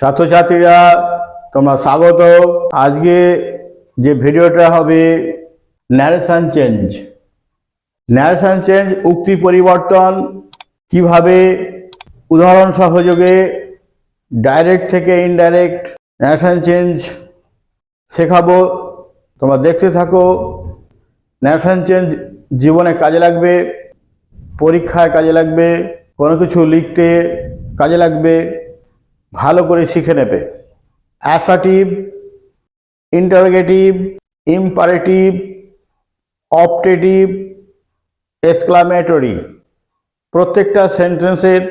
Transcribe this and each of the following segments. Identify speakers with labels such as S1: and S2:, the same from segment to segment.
S1: ছাত্রছাত্রীরা তোমরা স্বাগত। আজকে যে ভিডিওটা হবে ন্যারেশন চেঞ্জ উক্তি পরিবর্তন, কিভাবে উদাহরণ সহযোগে ডাইরেক্ট থেকে ইনডাইরেক্ট ন্যারেশন চেঞ্জ শেখাবো। তোমরা দেখতে থাকো। ন্যারেশন চেঞ্জ জীবনে কাজে লাগবে, পরীক্ষায় কাজে লাগবে, কোনো কিছু লিখতে কাজে লাগবে। ভালো করে শিখে নেবে। Assertive, interrogative, imperative, optative, exclamatory, প্রত্যেকটা সেন্টেন্সের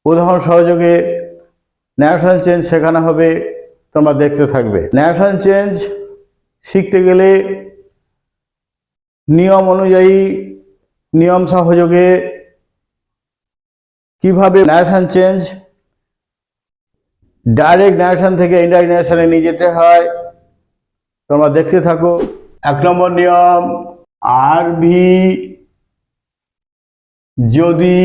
S1: উদাহরণ সহযোগে ন্যারেশন চেঞ্জ শেখানো হবে। তোমরা দেখতে থাকবে। ন্যারেশন চেঞ্জ শিখতে গেলে নিয়ম অনুযায়ী, নিয়ম সহযোগে কিভাবে ন্যারেশন চেঞ্জ ডাইরেক্ট ন্যারেশন থেকে ইনডাইরেক্ট ন্যারেশনে নিয়ে যেতে হয়, তোমরা দেখতে থাকো। 1 নম্বর নিয়ম, আরভি যদি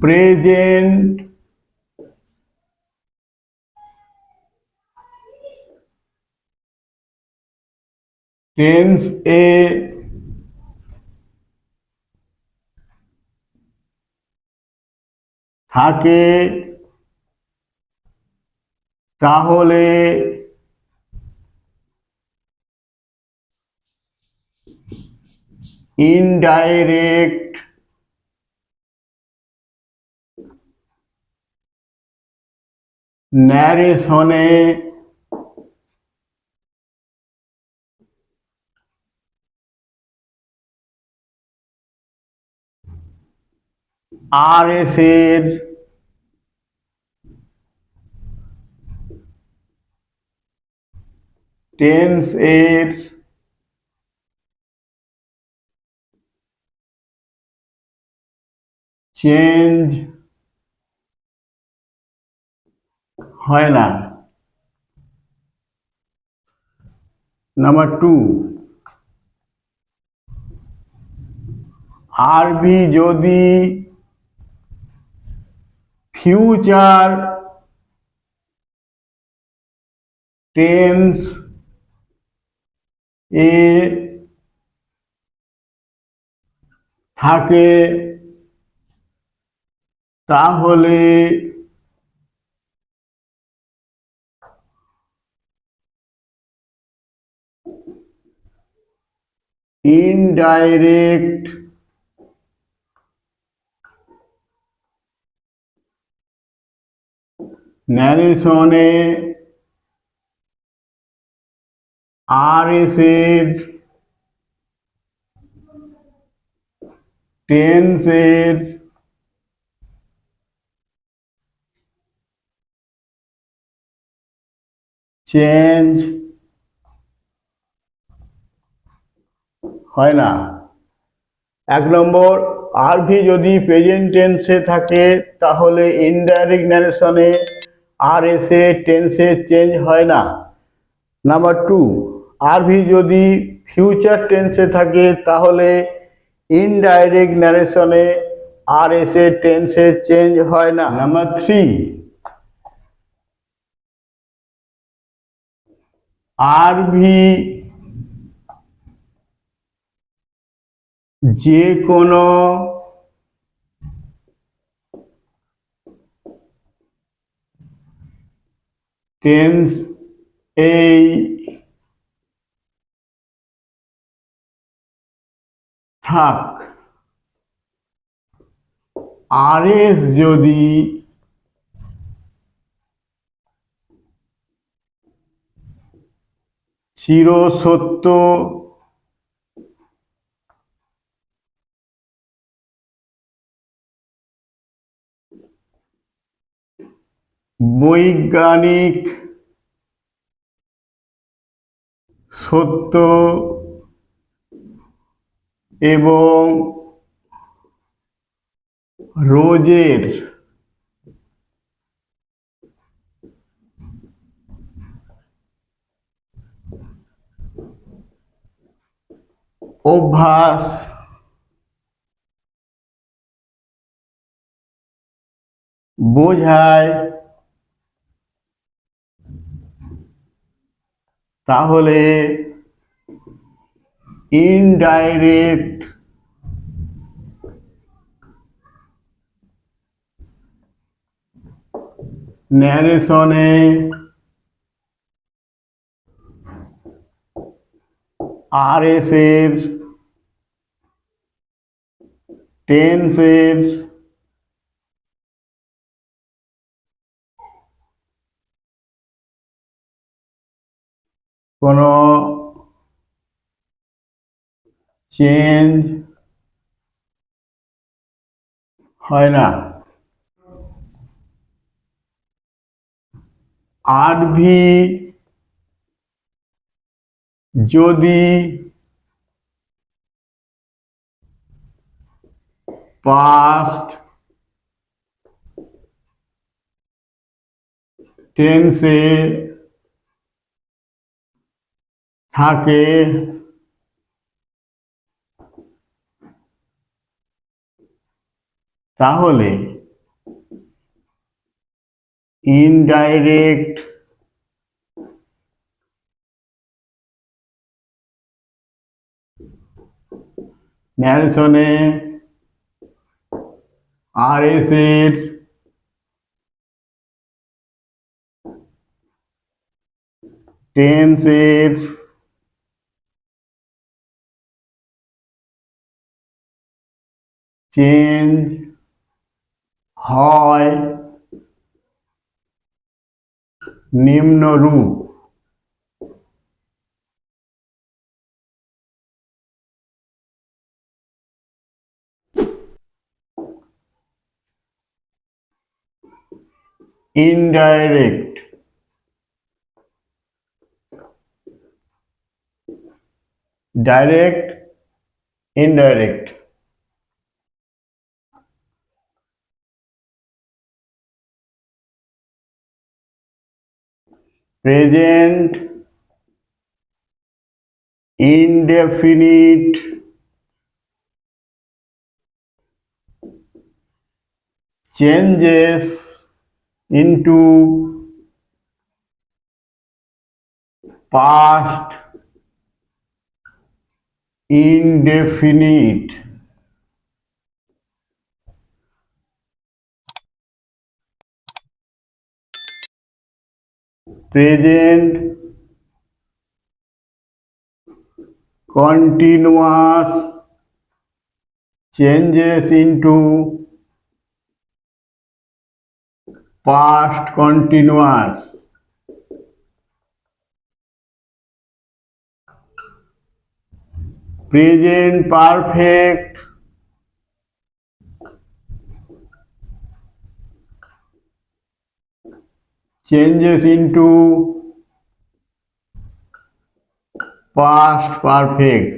S1: প্রেজেন্ট টেন্স এ থাকে তাহলে ইনডাইরেক্ট ন্যারেশনে আরএস এর টেন্স এর চেঞ্জ হয় না। নাম্বার 2, আরভি যদি ফিউচার টেন্স এ থাকে তাহলে ইনডাইরেক্ট ন্যারেশনে আরএস এর টেন্স এর চেঞ্জ হয় না। 1 নম্বর, আরভি যদি প্রেজেন্ট টেন্সে থাকে তাহলে ইনডাইরেক্ট ন্যারেশনে আরএস এর টেন্সে চেঞ্জ হয় না। নাম্বার 2, আরভি যদি ফিউচার টেন্সে থাকে তাহলে ইনডাইরেক্ট ন্যারেশনে আরএস এর টেন্সে চেঞ্জ হয় না। নাম্বার 3, আরভি যে কোনো টেন্স এই থাক, আরএস যদি চিরসত্য বৈজ্ঞানিক সত্য এবং রোজের অভ্যাস বোঝায় তাহলে ইনডাইরেক্ট ন্যারেশনে আরএস এর টেন্সের কোনো চেঞ্জ হয় না। আরভি যদি পাস্ট টেন্সে থাকে তাহলে ইনডাইরেক্ট ন্যারেশনে আরএস এর টেন্সের চেঞ্জ হয় নিম্নরূপ। Indirect direct indirect present indefinite changes into past indefinite present continuous changes into past continuous present perfect changes into past perfect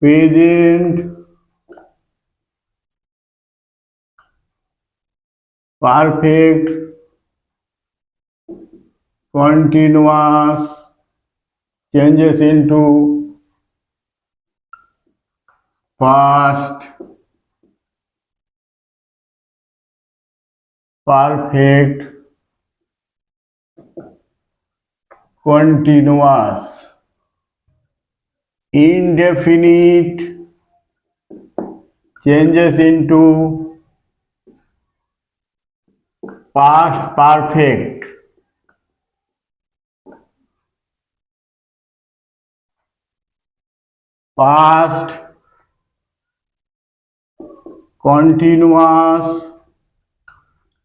S1: present perfect continuous changes into past perfect continuous indefinite changes into past perfect past continuous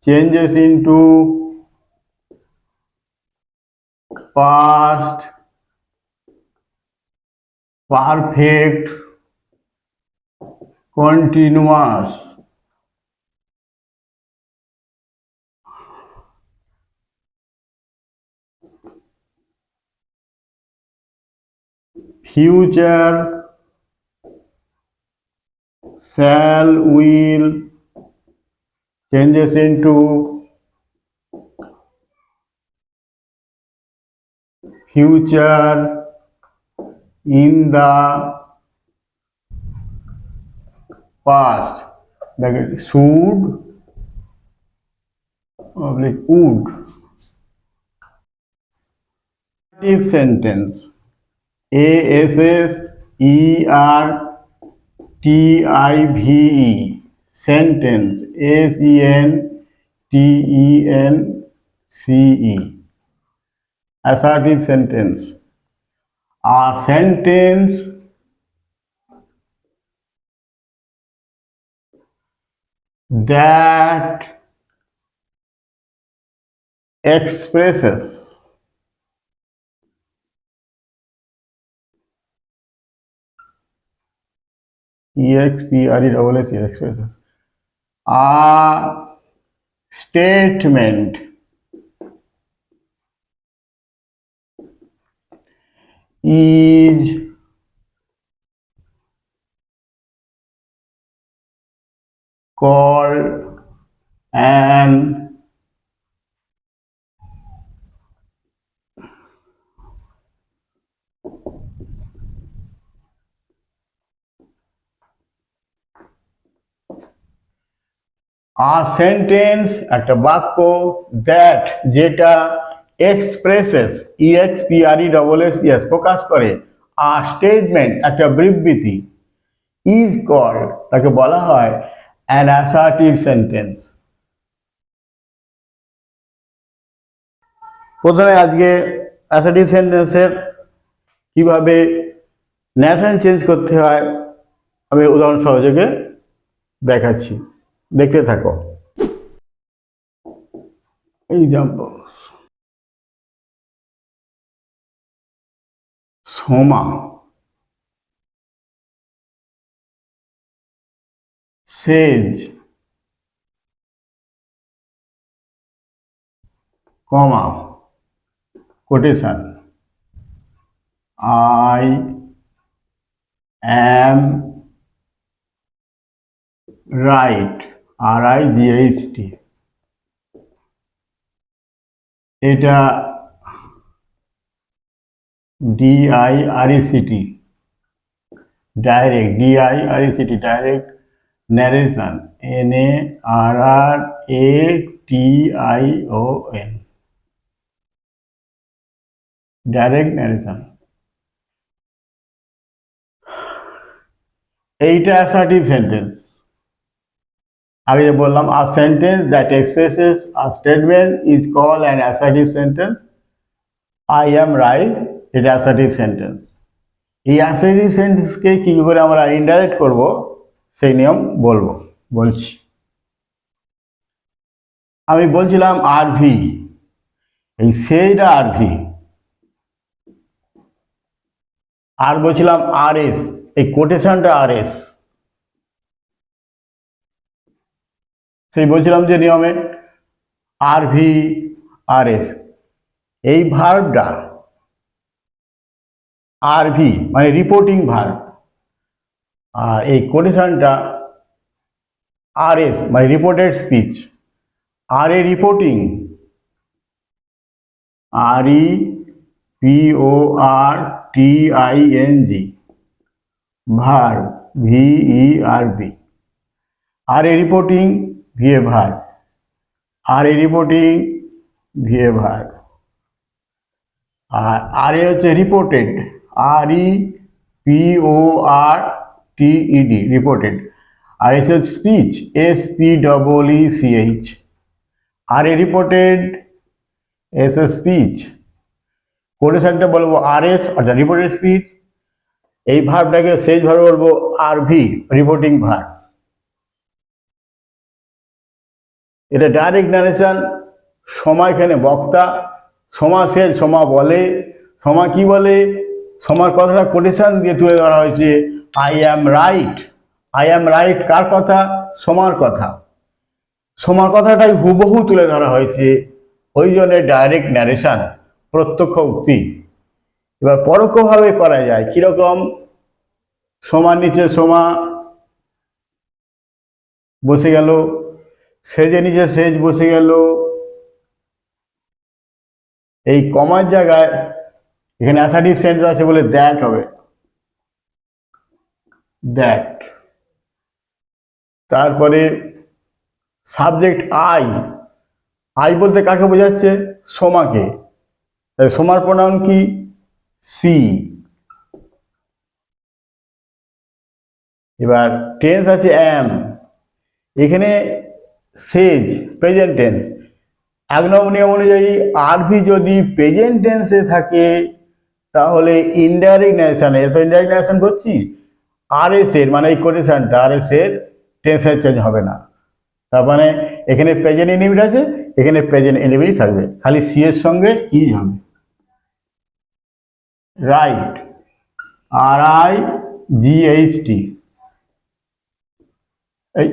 S1: changes into past perfect continuous future shall will changes into future in the past, like should oblique would. If sentence, ASSERTIVE, sentence, SENTENCE, assertive sentence, a sentence that expresses expresses a statement is called an a sentence, একটা বাক্য that যেটা expresses expresses প্রকাশ করে a statement একটা বিবৃতি is called তাকে বলা হয় an assertive sentence। প্রথমে আজকে assertive সেন্টেন্সের কিভাবে ন্যারেশন চেঞ্জ করতে হয় আমি উদাহরণ সহযোগে দেখাচ্ছি, দেখতে থাকো। Examples, Soma Sage, comma quotation, I am right, RIGHT, এটা DIRECT, direct, DIRECT, direct narration, NARRATION, direct narration. এইটা অ্যাসার্টিভ সেন্টেন্স। আগে যে বললাম a sentence that expresses a statement is called an assertive sentence, I am right, এটা assertive sentence। এই assertive sentence-কে কি করে আমরা ইনডাইরেক্ট করব সেই নিয়ম বলছি। আমি বলছিলাম আরভি, এই সেইটা আরভি, আর বলছিলাম আরএস, এই কোটেশনটা আরএস। সেই বলছিলাম যে নিয়মে আরভি আরএস, এই ভার্বটা আরভি মানে রিপোর্টিং ভার্ব, আর এই কোটেশনটা আরএস মানে রিপোর্টেড স্পিচ। আর এ রিপোর্টিং, REPORTING, ভার্ব VERB, আর এ রিপোর্টিং ভিএ ভার্ব, আর এ রিপোর্টিং ভিএ ভার্ব, আর এ হচ্ছে রিপোর্টেড, REPORTED, রিপোর্টেড। আর এস হচ্ছে speech, SPEECH, R A reported, S a speech. কোটেশনটা বলবো আরএস অর্থাৎ reported speech, এই ভার্বটাকে সেই verb বলবো RV reporting verb. এটা direct narration, সময় এখানে বক্তা, সোমা সেজ সোমা বলে, সোমা কি বলে, সোমার কথাটা কোটেশন দিয়ে তুলে ধরা হয়েছে, I am right, I am right কার কথা, সোমার কথা, সোমার কথাটাই হুবহু তুলে ধরা হয়েছে, ওই জন্য ডাইরেক্ট ন্যারেশন, প্রত্যক্ষ উক্তি। এবার পরোক্ষভাবে করা যায় কিরকম, সোমার নিচে সোমা বসে গেল, সেজে নিচে সেজ বসে গেল, এই কমার জায়গায় এখানে অ্যাসার্টিভ সেন্টেন্স আছে বলে দ্যাট হবে, দ্যাট। তারপরে সাবজেক্ট আই, আই বলতে কাকে বোঝাচ্ছে? সোমাকে। সোমার প্রোনাউন কি? সি। এবার টেন্স আছে অ্যাম, এখানে সেজ প্রেজেন্ট টেন্স। এক নম্বর নিয়ম অনুযায়ী আরভি যদি প্রেজেন্ট টেন্সে থাকে তাহলে ইনডাইরেক্ট ন্যারেশনে, এরপর ইনডাইরেক্ট ন্যারেশন করছি, আর এস এর মানে এই কোটেশনটা আর এস এর টেন্সের চেঞ্জ হবে না। তার মানে এখানে প্রেজেন্ট ইনডিফিনিট আছে, এখানে প্রেজেন্ট ইনডিফিনিট থাকবে, খালি সি এর সঙ্গে ইজ হবে। রাইট, RIGHT, এই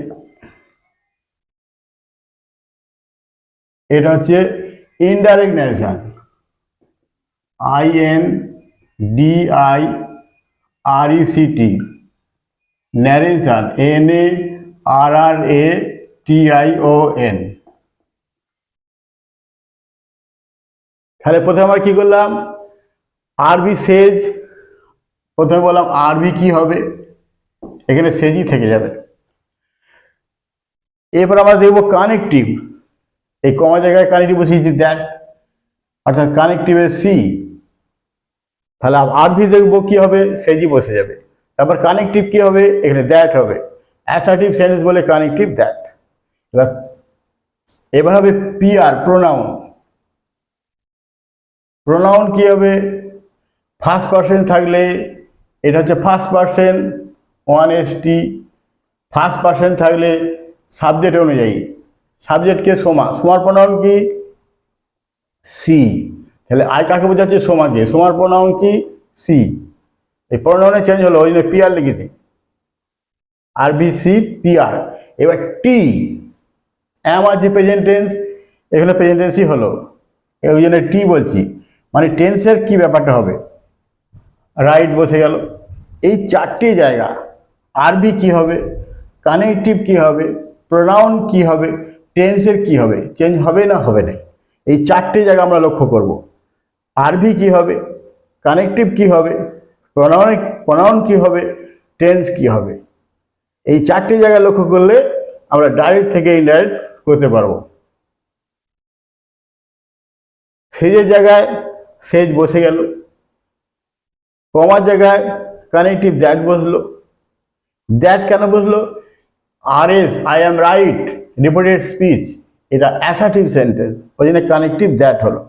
S1: এটা হচ্ছে indirect narration, INDIRECT, narration NARRATION। তাহলে প্রথমে আমরা কি করলাম? আরবি সেজ, প্রথমে বললাম আরবি কি হবে, এখানে সেজই থেকে যাবে। এরপর আমরা দেখবো কানেকটিভ, এই কমা জায়গায় কানেকটিভ বসিয়েছি দ্যাট, অর্থাৎ কানেকটিভের সি। তাহলে আরবি দেখবো কি হবে, সেজই বসে যাবে। তারপর কানেকটিভ কি হবে, এখানে দ্যাট হবে, অ্যাসার্টিভ সেন্টেন্স বলে কানেকটিভ দ্যাট। এবার হবে পিআর, প্রোনাউন। প্রোনাউন কি হবে? ফার্স্ট পার্সন থাকলে এটা হচ্ছে first person 1ST, first person থাকলে সাবজেক্ট অনুযায়ী, সাবজেক্টকে সোমা, সোমার প্রোনাউন কি? সি। তাহলে আই কাকে বোঝাচ্ছে? সোমাকে, সোমার প্রোনাউন কি? সি। এই প্রোনাউনে চেঞ্জ হলো, ওই জন্য পিআর লিখেছি, RBC PR। এবার টি, অ্যাম আছে প্রেজেন্ট টেন্স, এখানে প্রেজেন্ট টেন্সই হলো, ওই জন্য টি বলছি, মানে টেন্সের কি ব্যাপারটা হবে, রাইট বসে গেল। এই চারটি জায়গা আরবি কি হবে, কানেকটিভ কি হবে, প্রোনাউন কি হবে, টেন্সের কি হবে, চেঞ্জ হবে না হবে না, এই চারটি জায়গা আমরা লক্ষ্য করব। আরবি কি হবে, কানেকটিভ কি হবে, প্রোনাউন কি হবে, টেন্স কি হবে, এই চারটি জায়গা লক্ষ্য করলে আমরা ডাইরেক্ট থেকে ইনডাইরেক্ট করতে পারবো। সেজের জায়গায় সেজ বসে গেল, কমার জায়গায় কানেকটিভ দ্যাট বসলো। দ্যাট কেন বসলো? RS, I am right, reported speech, এটা অ্যাসার্টিভ সেন্টেন্স, ওই জন্য কানেকটিভ দ্যাট হলো।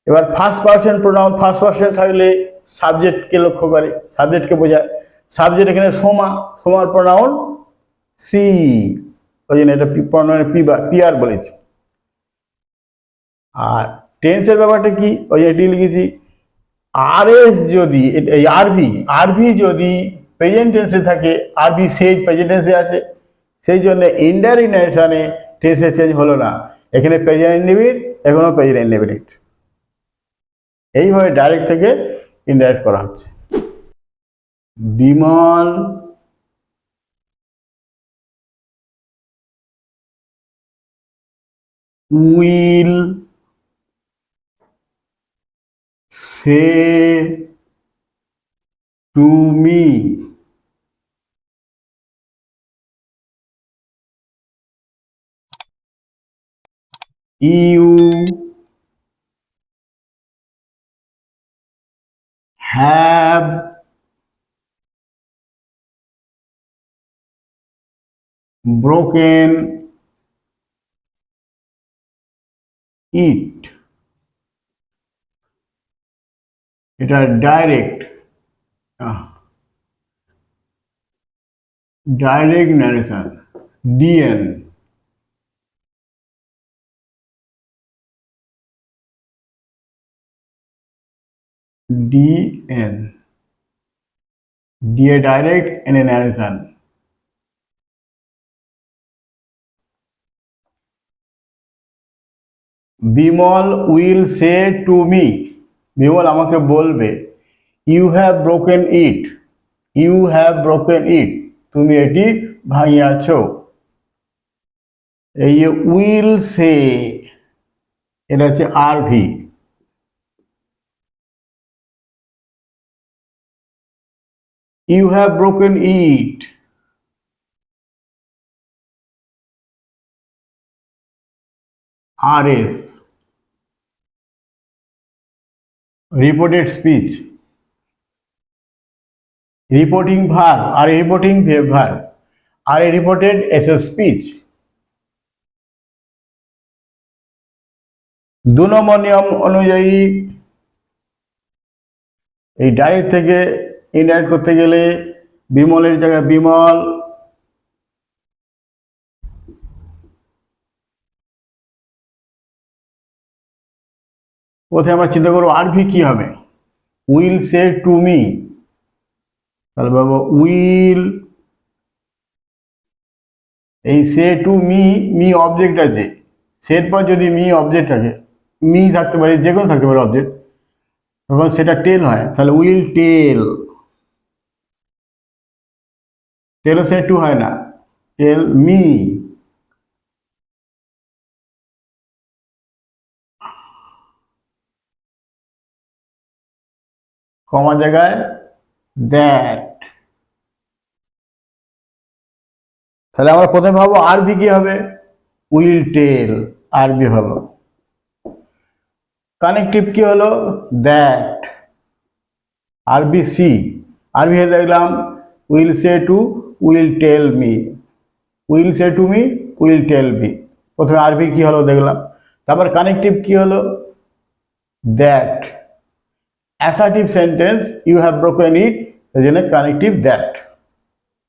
S1: এবার first person pronoun, first person থাকলে সাবজেক্টকে লক্ষ্য করে, সাবজেক্টকে বোঝায়, সাবজেক্ট এখানে সোমা, সোমার প্রোনাউন সি, ওই জন্য এটা প্রোনাউনে PR বলেছি। আর টেন্সের ব্যাপারটা কি, ওই এটি লিখেছি, RS যদি এই আরভি যদি প্রেজেন্ট টেন্সে থাকে, আরবি সেজ প্রেজেন্ট টেন্সে আছে, সেই জন্য ইনডাইরেক্ট ন্যারেশনে টেন্সের চেঞ্জ হলো না, এখানে প্রেজেন্ট ইনডিফিনিট, এখনো প্রেজেন্ট ইনডিফিনিট। এইভাবে ডাইরেক্ট থেকে ইনডাইরেক্ট করা হচ্ছে। Bimal will say to me, you have broken it, এটা direct narration, DN। DA direct, NA narration. Bimal will say to me, Bimal আমাকে বলবে, you have broken it, you have broken it, তুমি এটি ভাঙিয়াছ। এই যে উইল সে, এটা হচ্ছে RV, you have broken it, RS, reported speech, reporting verb, আর reporting verb, আর reported SS speech। 2 নম্বর নিয়ম অনুযায়ী এই ডাইরেক্ট থেকে ইনডাইরেক্ট করতে গেলে বিমলের জায়গায় বিমল, প্রথমে আমরা চিন্তা করবো আরভি কি হবে। উইল সে টু মি, তাহলে বাবু উইল, এই সে টু মি, মি অবজেক্ট আছে, সের পর যদি মি অবজেক্ট থাকে, মি থাকতে পারে, যে কোনো থাকতে পারে অবজেক্ট, তখন সেটা টেল হয়, তাহলে will tell. Tell say two হয় না, টেল মি। কমা জায়গায় দ্যাট। তাহলে আমরা প্রথমে ভাবো আরবি কি হবে, উইল টেল, আরবি হলো। কানেকটিভ কি হলো, দ্যাট, আরবি সি। আরবি দেখলাম will say to, will tell me, will say to me, will tell me. প্রথমে আরবি কি হলো দেখলাম, তারপর কানেকটিভ কি হলো, that. Assertive sentence, you have broken it, সেই জন্য কানেকটিভ দ্যাট,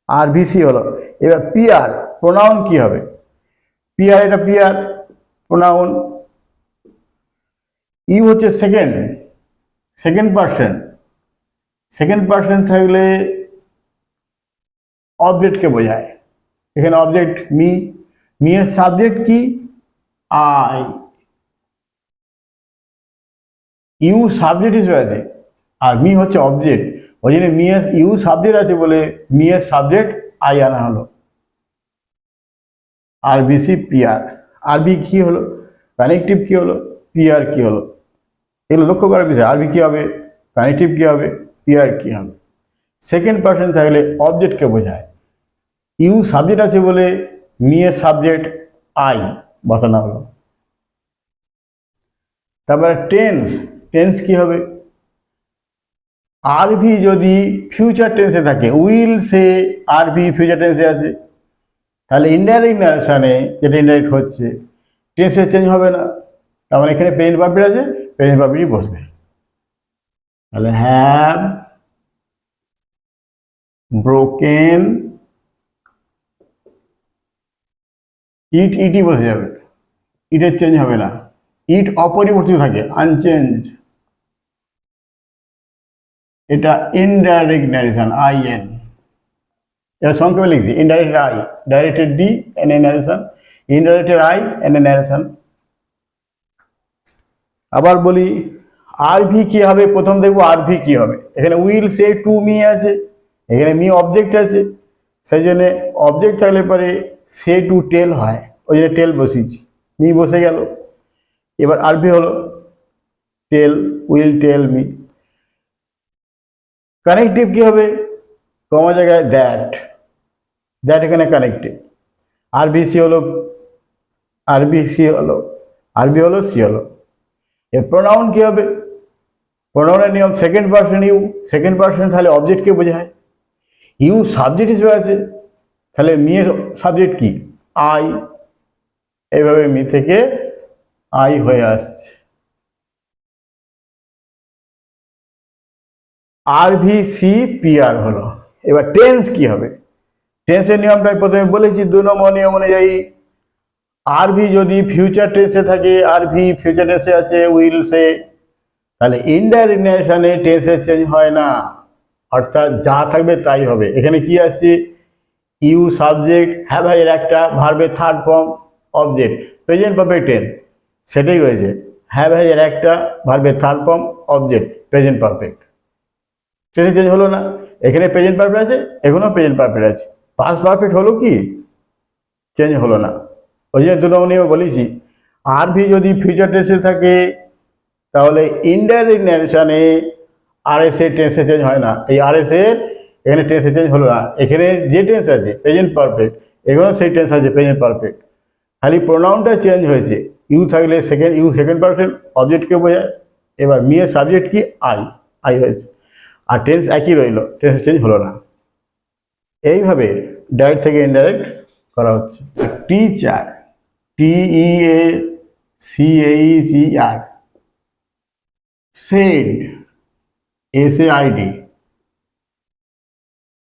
S1: আরবিসি হলো। এবার পিআর, প্রোনাউন কি হবে, পিআর, এটা পিআর প্রোনাউন। ইউ হচ্ছে second, second person, second person থাকলে অবজেক্টকে বোঝায়। এখানে অবজেক্ট মি, মি এর সাবজেক্ট কি, আই। ইউ সাবজেক্ট হিসেবে আছে আর মি হচ্ছে অবজেক্ট, ওই জন্য মি এর ইউ সাবজেক্ট আছে বলে মি এর সাবজেক্ট আই আনা হলো। আরবিসি পিআর, আরবি কি হলো, কানেকটিভ কি হলো, পিআর কি হলো, এগুলো লক্ষ্য করার বিষয়। আরবি কি হবে, কানেকটিভ কি হবে, পিআর কি হবে। সেকেন্ড পার্সন থাকলে অবজেক্টকে বোঝায়, ইউ সাবজেক্ট আছে বলে মি এর সাবজেক্ট আই বসানো হলো। তারপরে টেন্স, টেন্স কি হবে, আরভি যদি ফিউচার টেন্সে থাকে, উইল সে আরভি ফিউচার টেন্সে আছে, তাহলে ইনডাইরেক্ট নারেশনে যেটা ইনডাইরেক্ট হচ্ছে টেন্সে চেঞ্জ হবে না, তার মানে এখানে প্রেজেন্ট পারফেক্ট আছে, প্রেজেন্ট পারফেক্টই বসবে। তাহলে হ্যাভ ব্রোকেন ইট, ইটই বসে যাবে, ইটের চেঞ্জ হবে না, ইট অপরিবর্তিত থাকে, আনচেঞ্জড। এটা ইনডাইরেক্ট ন্যারেশন, আইএন। এবার সংক্ষেপে লিখছি, indirect I, directed D, N এ ন্যারেশন, ইনডাইরেক্টেড আই, এন এ ন্যারেশন। আবার বলি আরভি কি হবে, প্রথম দেখবো আরভি কি হবে। এখানে উইল সে টু মি আছে, এখানে মি অবজেক্ট আছে, সেই জন্য অবজেক্ট থাকলে পরে সে টু টেল হয়, ওই জন্য টেল বসিয়েছি, মি বসে গেল। এবার আরভি হলো টেল, উইল টেল মি। কানেকটিভ কি হবে, কমা জায়গায় দ্যাট, দ্যাট এখানে কানেকটিভ। আরবিসি হলো, আরবিসি হলো, আরবি হলো, সি হলো। এর প্রোনাউন কি হবে, প্রোনাউনের নিয়ম second person you, second person তাহলে অবজেক্টকে বোঝায়, ইউ সাবজেক্ট হিসেবে আছে, তাহলে মি এর সাবজেক্ট কি, আই। এইভাবে মি থেকে আই হয়ে আসছে। আরভি সি পিআর হলো। এবার টেন্স কি হবে, টেন্সের নিয়মটা প্রথমে বলেছি, 2 নম্বর নিয়ম অনুযায়ী আরভি যদি ফিউচার টেন্সে থাকে, আরভি ফিউচার টেন্সে আছে উইল সে, তাহলে ইনডাইরেক্ট ন্যারেশনে টেন্সের চেঞ্জ হয় না, অর্থাৎ যা থাকবে তাই হবে। এখানে কি আছে, ইউ সাবজেক্ট, হ্যাভ এর একটা, ভার্বের third form object, present perfect tense সেটাই রয়েছে, হ্যাভ এর একটা, ভার্বের third form object, present perfect. Tense change হলো না, এখানে প্রেজেন্ট পারফেক্ট আছে, এখানেও প্রেজেন্ট পারফেক্ট আছে, পাস্ট পারফেক্ট হলো কি, চেঞ্জ হলো না। ওই জন্য 2 নম্বর নিয়মে বলেছি আরভি যদি ফিউচার টেন্সে থাকে তাহলে ইনডাইরেক্ট ন্যারেশনে আরএস এর টেন্সে চেঞ্জ হয় না, এই আরএস এর এখানে টেন্সে চেঞ্জ হলো না। এখানে যে টেন্স আছে প্রেজেন্ট পারফেক্ট, এখানেও সেই টেন্স আছে প্রেজেন্ট পারফেক্ট, খালি প্রোনাউনটা চেঞ্জ হয়েছে। ইউ থাকলে সেকেন্ড পারসন অবজেক্টকে বোঝায়। এবার মিয়ের সাবজেক্ট কি আই হয়েছে, আর টেন্স একই রইল, টেন্স চেঞ্জ হলো না। এইভাবে ডাইরেক্ট থেকে ইনডাইরেক্ট করা হচ্ছে। Teacher, TEACHER, said, SAID,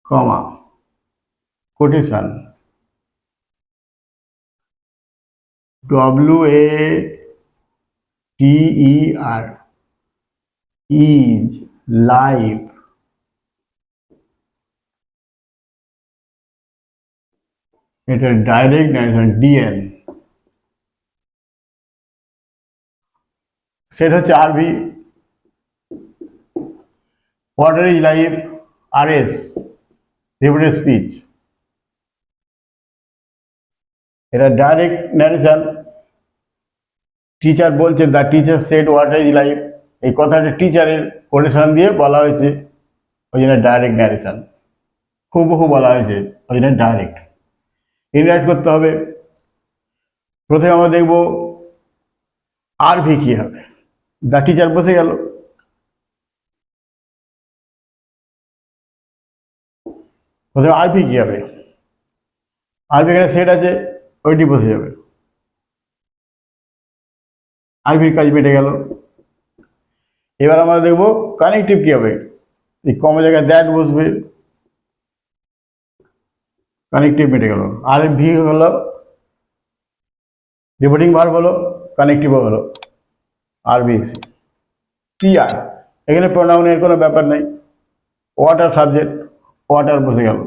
S1: comma, quotation, WATER, is, live, এটা ডাইরেক্ট ন্যারেশন, DN। সেটা হচ্ছে RV, water is life, RS, repeated speech. এটা ডাইরেক্ট ন্যারেশন, টিচার বলছে the teacher said water is life, এই কথাটা টিচারের কোটেশন দিয়ে বলা হয়েছে, ওই জন্য ডাইরেক্ট ন্যারেশন, হুবহু বলা হয়েছে, ওই জন্য ডাইরেক্ট। ইনরাইট করতে হবে। প্রথমে আমরা দেখব আরভি কি হবে। দ্য টিচার বসে গেল, প্রথমে আরভি কি হবে, আরভি এখানে সেট আছে, ওইটি বসে যাবে, আরভির কাজ মিটে গেল। এবার আমরা দেখব কানেকটিভ কি হবে, এই কম জায়গায় দ্যাট বসবে, কানেকটিভ মিটে গেল। আরভি হলো রিপোর্টিং ভার্ব হলো, কানেকটিভ হলো আরভিসি। PR, এখানে প্রোনাউনের কোনো ব্যাপার নেই, ওয়াটার সাবজেক্ট, ওয়াটার বসে গেল।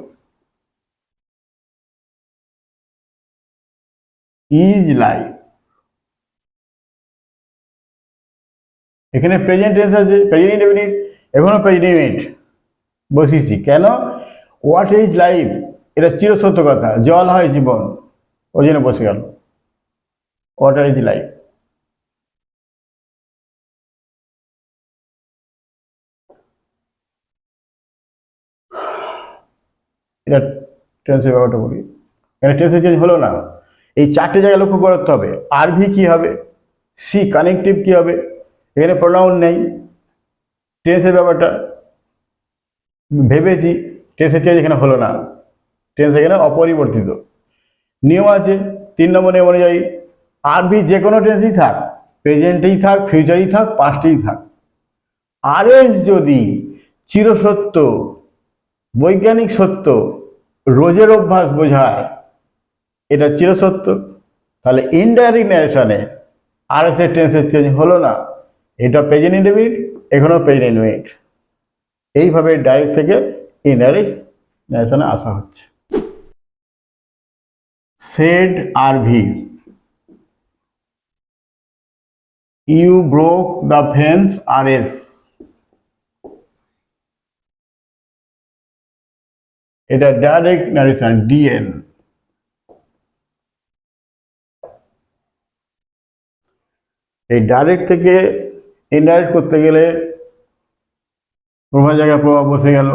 S1: ইজ লাইফ, এখানে প্রেজেন্ট টেন্স আছে, প্রেজেন্ট ইনডেফিনিট, এখনো প্রেজেন্ট বসিয়েছি কেন, ওয়াটার ইজ লাইফ এটা চিরসত্য কথা, জল হয় জীবন, ওই জন্য বসে গেল ওয়াটার ইজ লাইফ। এটা টেন্সের ব্যাপারটা বলি, এখানে টেন্সের চেঞ্জ হলো না। এই চারটে জায়গায় লক্ষ্য করতে হবে। আরভি কি হবে, সি কানেকটিভ কি হবে, এখানে প্রোনাউন নেই, টেন্সের ব্যাপারটা ভেবেছি, টেন্সের চেঞ্জ এখানে হলো না, টেন্স এখানে অপরিবর্তিত। নিয়ম আছে 3 নম্বর নিয়ম অনুযায়ী, আরভি যে কোনো টেন্সই থাক, প্রেজেন্টেই থাক, ফিউচারেই থাক, পাস্টেই থাক, RS যদি চিরসত্য, বৈজ্ঞানিক সত্য, রোজের অভ্যাস বোঝায়, এটা চিরসত্য, তাহলে ইনডাইরেক্ট ন্যারেশনে RS এর টেন্সের চেঞ্জ হলো না, এটা প্রেজেন্ট ইনডেফিনিট, এখনো প্রেজেন্ট ইনডেফিনিট। এইভাবে ডাইরেক্ট থেকে ইনডাইরেক্ট ন্যারেশনে আসা হচ্ছে। Said RV, you broke the fence, RS, এটা ডাইরেক্ট ন্যারেশন, DN। এই ডাইরেক্ট থেকে ইনডাইরেক্ট করতে গেলে প্রভাব জায়গায় প্রভাব বসে গেল।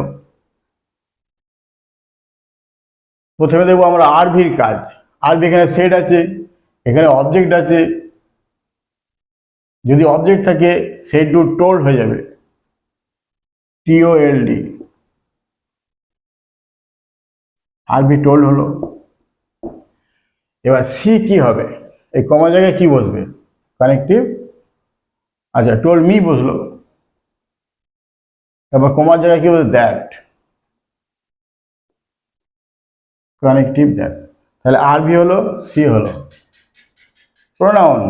S1: প্রথমে দেখবো আমরা আরভির কাজ। আরভি এখানে সেট আছে, এখানে অবজেক্ট আছে, যদি অবজেক্ট থাকে সেট টু টোল্ড হয়ে যাবে, TOLD, আরভি টোল্ড হলো। এবার সি কি হবে, এই কমা জায়গায় কি বসবে, কানেকটিভ, আচ্ছা টোল্ড মি বসলো, তারপর কমার জায়গায় কি বলছে, দ্যাট, কানেকটিভ দ্যাট, তাহলে আরভি হলো, সি হলো। প্রোনাউন,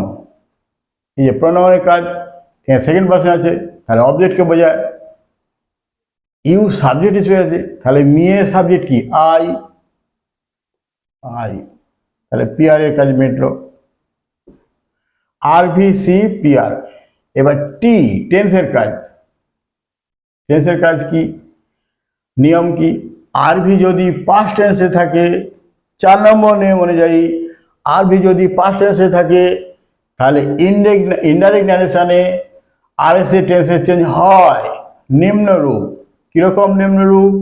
S1: এই যে প্রোনাউনের কাজ, এখানে সেকেন্ড পারসন আছে, তাহলে অবজেক্টকে বোঝায়। ইউ সাবজেক্ট হিসেবে আছে, তাহলে মিয়ের সাবজেক্ট কি, আই, তাহলে PR এর কাজ মিটলো। RVC PR। এবার টি, টেন্সের কাজ, টেন্সের কাজ কি, নিয়ম কি, আরভি যদি পাস্ট টেন্সে থাকে, 4 নম্বর নিয়ম অনুযায়ী আরভি যদি পাস্ট টেন্সে থাকে, তাহলে ইনডাইরেক্ট ন্যারেশনে RS এর টেন্সের চেঞ্জ হয় নিম্নরূপ। কিরকম নিম্নরূপ,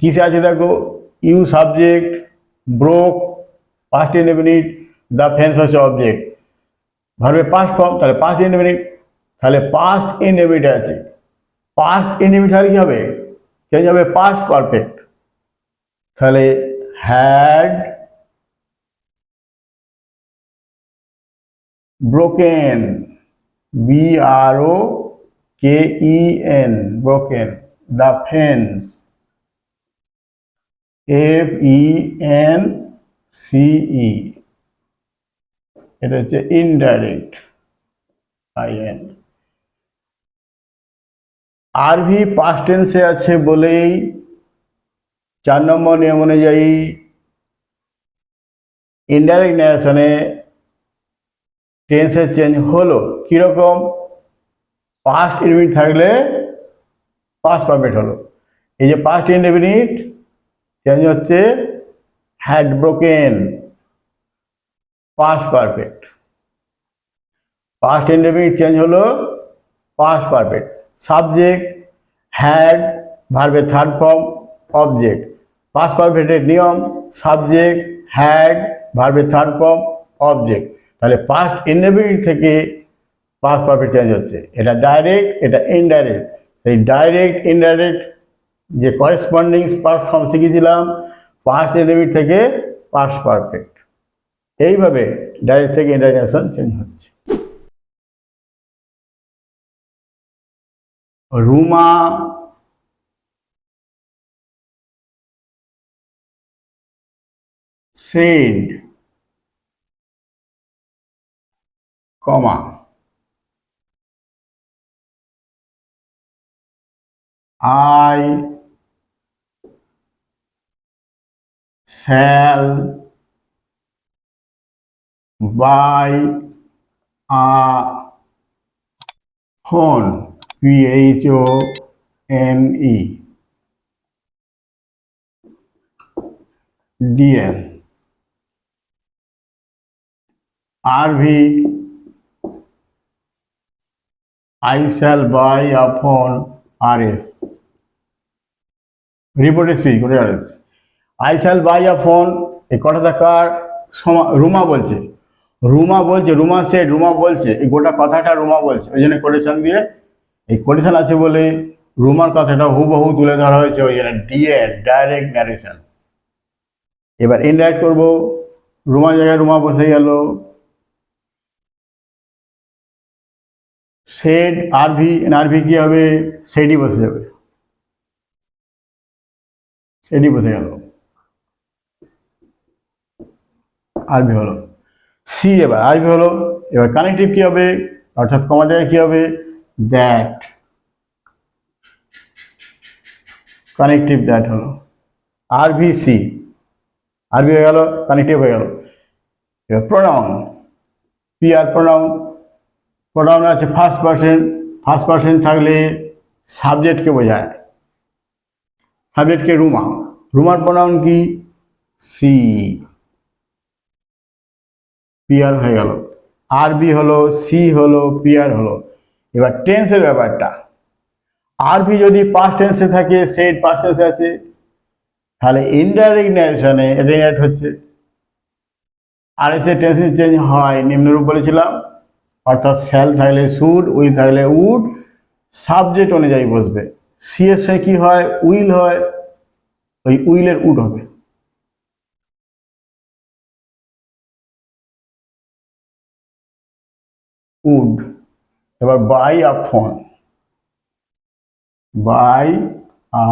S1: কিসে আছে দেখো, you subject, broke past indefinite, the fence হচ্ছে অবজেক্ট, ভার্বে পাস্ট ফর্ম, তাহলে পাস্ট ইনডেফিনিট, তাহলে পাস্ট ইনডেফিনিট আছে, পাস্ট ইনডেফিনিট তাহলে কি হবে, চেঞ্জ হবে পাস্ট পারফেক্ট, তাহলে had broken, BROKEN, broken, the fence, FENCE, এটা হচ্ছে ইনডাইরেক্ট, IN। আরভি পাস্ট টেন্সে আছে বলেই 4 নম্বর নিয়ম অনুযায়ী ইনডাইরেক্ট ন্যারেশনে টেন্সের চেঞ্জ হলো। কীরকম, পাস্ট ইনডেফিনিট থাকলে পাস্ট পারফেক্ট হলো। এই যে পাস্ট ইনডেফিনিট চেঞ্জ হচ্ছে had broken, past perfect, past indefinite change হলো পাস্ট পারফেক্ট, সাবজেক্ট হ্যাড, ভার্বের থার্ড ফর্ম অবজেক্ট, পাস্ট পারফেক্টের নিয়ম সাবজেক্ট হ্যাড, ভার্বের থার্ড ফর্ম অবজেক্ট, তাহলে পাস্ট ইনডেফিনিট থেকে পাস্ট পারফেক্ট চেঞ্জ হচ্ছে। এটা ডাইরেক্ট, এটা ইনডাইরেক্ট, সেই ডাইরেক্ট ইনডাইরেক্ট যে করেসপন্ডিং পাস্ট ফর্ম শিখেছিলাম, পাস্ট ইনডেফিনিট থেকে পাস্ট পারফেক্ট, এইভাবে ডাইরেক্ট থেকে ইনডাইরেক্ট চেঞ্জ হচ্ছে। Ruma said, comma, I shall buy a phone, PHONE, DN, RV, I shall buy a phone, RS, report speech করে RS, I shall buy a phone, এই কটা থাকার রুমা বলছে, Ruma shed, Ruma বলছে, এই গোটা কথাটা রুমা বলছে, ওই জন্য কোটেশন দিয়ে, এই কোটেশন আছে বলে রুমার কথাটা হুবহু তুলে ধরা হয়েছে, ওই জন্য DN, ডাইরেক্ট ন্যারেশন। এবার ইনডাইরেক্ট করব, রুমা জায়গায় রুমা বসে গেল, সেড আরভি কি হবে, সেডই বসে যাবে, সেডই বসে গেল, আরভি হলো, সি এবার আরভি হলো। এবার কানেক্টিভ কি হবে, অর্থাৎ কমা জায়গায় কি হবে, দ্যাট, কানেক্টিভ দ্যাট হলো, RVC, আরবি হয়ে গেল, কানেক্টিভ হয়ে গেল। এবার প্রোনাউন, PR প্রোনাউন আছে ফার্স্ট পার্সন থাকলে সাবজেক্টকে বোঝায়, সাবজেক্টকে রুমার প্রোনাউন কি, সি, PR হয়ে গেল, আরবি হলো, সি হলো, PR হলো। এবার টেন্সের ব্যাপারটা, আরবি যদি পাস্ট টেন্সে থাকে, সেড পাস্ট টেন্সে আছে, তাহলে ইনডাইরেক্ট ন্যারেশনে এটা ইনডাইরেক্ট হচ্ছে, RS এর টেন্স চেঞ্জ হয় নিম্নরূপ বলেছিলাম, অর্থাৎ শ্যাল থাকলে শুড, উইল থাকলে উড, সাবজেক্ট অনুযায়ী বসবে। CS এ কি হয়, উইল হয়, ওই উইলের উড হবে। উড। এবার buy a phone, buy a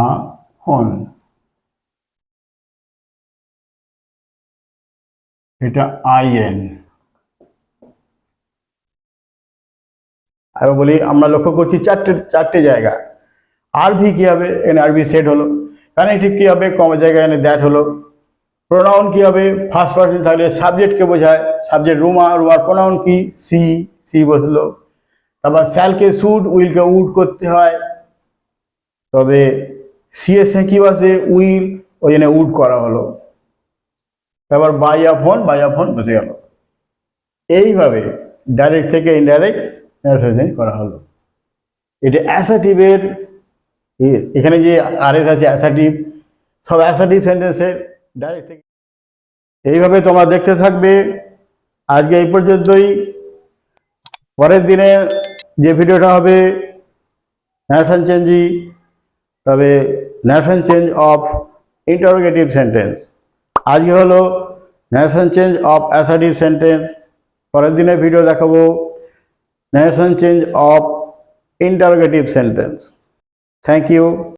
S1: phone, এটা IN। আর বলি আমরা লক্ষ্য করছি চারটে জায়গা, আরভি কি হবে, এখানে আরভি সেট হলো, কানেক্টিভ কি হবে, কম জায়গায় এনে দ্যাট হলো, প্রোনাউন কি হবে, ফার্স্ট পার্সন থাকলে সাবজেক্টকে বোঝায়, সাবজেক্ট রুমার প্রোনাউন কি, সি বসলো। তারপর শ্যালকে শুড, উইলকে উড করতে হয়, তবে CS এ কি বসে, উইল, ওই জন্য উড করা হলো। তারপর বাই আ ফোন বসে গেল। এইভাবে ডাইরেক্ট থেকে ইনডাইরেক্ট ট্রান্সলেশন করা হলো। এটা অ্যাসার্টিভের, এখানে যে RS আছে অ্যাসার্টিভ, সব অ্যাসার্টিভ সেন্টেন্সের ডাইরেক্ট থেকে। এইভাবে তোমরা দেখতে থাকবে। আজকে এই পর্যন্তই। পরের দিনে যে ভিডিওটা হবে ন্যারেশন চেঞ্জই, তবে narration change of interrogative sentence. আজকে হলো narration change of assertive sentence. পরের দিনে ভিডিও দেখাবো narration change of interrogative sentence. Thank you.